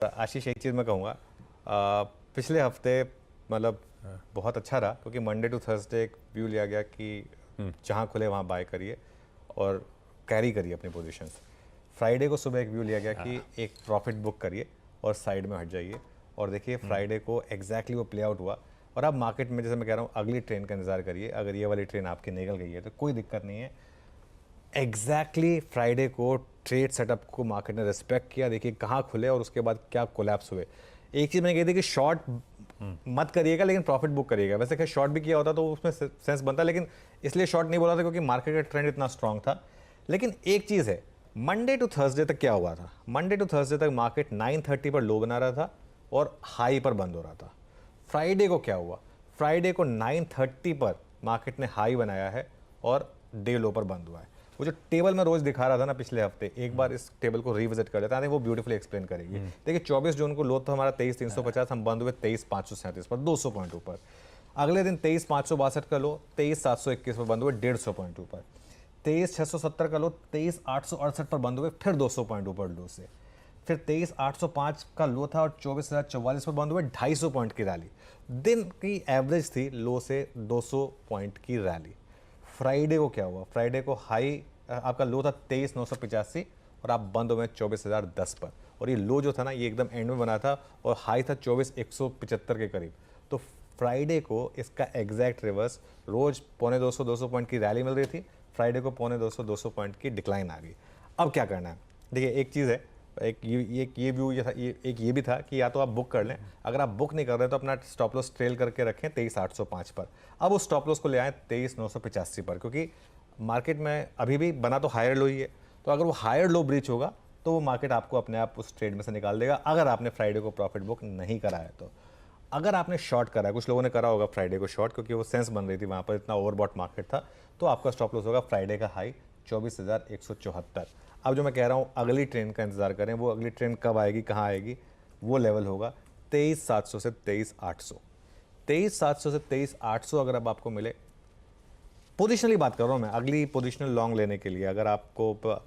आशीष, एक चीज़ मैं कहूँगा, पिछले हफ्ते मतलब बहुत अच्छा रहा क्योंकि मंडे टू थर्सडे एक व्यू लिया गया कि जहाँ खुले वहाँ बाय करिए और कैरी करिए अपनी पोजीशंस। फ्राइडे को सुबह एक व्यू लिया गया कि एक प्रॉफिट बुक करिए और साइड में हट जाइए, और देखिए फ्राइडे को एग्जैक्टली वो प्ले आउट हुआ। और अब मार्केट में जैसे मैं कह रहा हूँ अगली ट्रेन का इंतजार करिए। अगर ये वाली ट्रेन आपकी निकल गई है तो कोई दिक्कत नहीं है। एग्जैक्टली फ्राइडे को ट्रेड सेटअप को मार्केट ने रिस्पेक्ट किया। देखिए कहाँ खुले और उसके बाद क्या कोलैप्स हुए। एक चीज़ मैंने कही थी कि शॉर्ट मत करिएगा लेकिन प्रॉफिट बुक करिएगा। वैसे क्या शॉर्ट भी किया होता तो उसमें सेंस बनता, लेकिन इसलिए शॉर्ट नहीं बोला था क्योंकि मार्केट का ट्रेंड इतना स्ट्रांग था। लेकिन एक चीज़ है, मंडे टू थर्सडे तक क्या हुआ था? मंडे टू थर्सडे तक मार्केट 930 पर लो बना रहा था और हाई पर बंद हो रहा था। फ्राइडे को क्या हुआ? फ्राइडे को 930 पर मार्केट ने हाई बनाया है और डे लो पर बंद हुआ है। वो जो टेबल में रोज दिखा रहा था ना पिछले हफ्ते, एक बार इस टेबल को रिविजिट कर लेते हैं, वो ब्यूटीफुली एक्सप्लेन करेगी। देखिए 24 जून को लो था हमारा 23,350, हम बंद हुए 23,537 पर, 200 पॉइंट ऊपर। अगले दिन 23,562 का लो 23,721 पर बंद हुए 150 पॉइंट ऊपर। 23,670 का लो 23,868 पर बंद हुए, फिर 200 पॉइंट ऊपर लो से। फिर 23,805 का लो था और 24,044 पर बंद हुए, 250 पॉइंट की रैली। दिन की एवरेज थी लो से 200 पॉइंट की रैली। फ्राइडे को क्या हुआ? फ्राइडे को हाई आपका लो था 23,985 और आप बंद हुए 24,010 पर। और ये लो जो था ना ये एकदम एंड में बना था और हाई था 24,175 के करीब। तो फ्राइडे को इसका एग्जैक्ट रिवर्स, रोज 250 पॉइंट की रैली मिल रही थी, फ्राइडे को 250 पॉइंट की डिक्लाइन आ गई। अब क्या करना है? देखिए एक चीज़ है, एक ये व्यू ये था, एक ये भी था कि या तो आप बुक कर लें, अगर आप बुक नहीं कर रहे तो अपना स्टॉप लॉस ट्रेल करके रखें 23,805 पर। अब उस स्टॉप लॉस को ले आएँ 23,985 पर, क्योंकि मार्केट में अभी भी बना तो हायर लो ही है। तो अगर वो हायर लो ब्रीच होगा तो वो मार्केट आपको अपने आप उस ट्रेड में से निकाल देगा, अगर आपने फ्राइडे को प्रॉफिट बुक नहीं करा है तो। अगर आपने शॉर्ट करा है, कुछ लोगों ने करा होगा फ्राइडे को शॉर्ट क्योंकि वो सेंस बन रही थी वहाँ पर, इतना ओवरबॉट मार्केट था, तो आपका स्टॉप लॉस होगा फ्राइडे का हाई 24,174। अब जो मैं कह रहा हूँ अगली ट्रेन का इंतजार करें, वो अगली ट्रेन कब आएगी, कहाँ आएगी, वो लेवल होगा 23,700 से 23,800। 23,700 से 23,800 अगर अब आपको मिले, पोजिशनली बात कर रहा हूँ मैं, अगली पोजिशनल लॉन्ग लेने के लिए अगर आपको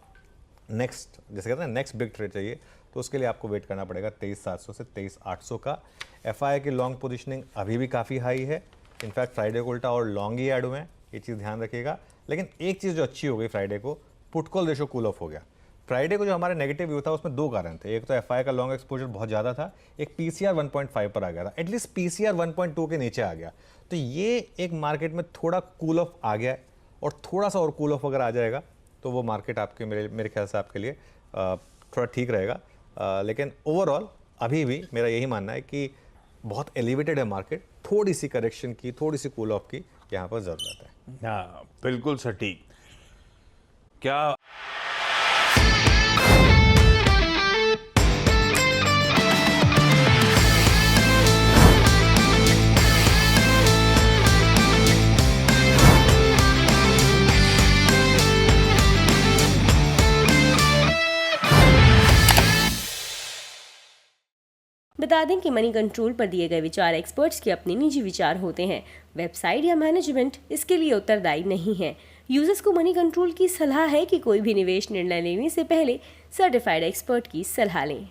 नेक्स्ट जैसे कहते हैं नेक्स्ट बिग ट्रेड चाहिए तो उसके लिए आपको वेट करना पड़ेगा 23,700 से 23,800 का। एफआई की लॉन्ग पोजीशनिंग अभी भी काफ़ी हाई है, इनफैक्ट फ्राइडे को उल्टा और लॉन्ग ही ऐड हुए हैं, ये चीज़ ध्यान रखिएगा। लेकिन एक चीज़ जो अच्छी हो गई फ्राइडे को, put call ratio cool off हो गया। फ्राइडे को जो हमारे नेगेटिव व्यू था उसमें दो कारण थे, एक तो एफआई का लॉन्ग एक्सपोजर बहुत ज़्यादा था, एक पीसीआर 1.5 पर आ गया था, एटलीस्ट पीसीआर 1.2 के नीचे आ गया। तो ये एक मार्केट में थोड़ा कूल ऑफ आ गया है, और थोड़ा सा और कूल ऑफ अगर आ जाएगा तो वो मार्केट आपके मेरे ख्याल से आपके लिए थोड़ा ठीक रहेगा। लेकिन ओवरऑल अभी भी मेरा यही मानना है कि बहुत एलिवेटेड है मार्केट, थोड़ी सी करेक्शन की, थोड़ी सी कूल ऑफ की यहाँ पर ज़रूरत है। हाँ बिल्कुल सटीक। क्या बता दें कि मनी कंट्रोल पर दिए गए विचार एक्सपर्ट्स के अपने निजी विचार होते हैं। वेबसाइट या मैनेजमेंट इसके लिए उत्तरदायी नहीं है। यूजर्स को मनी कंट्रोल की सलाह है कि कोई भी निवेश निर्णय लेने से पहले सर्टिफाइड एक्सपर्ट की सलाह लें।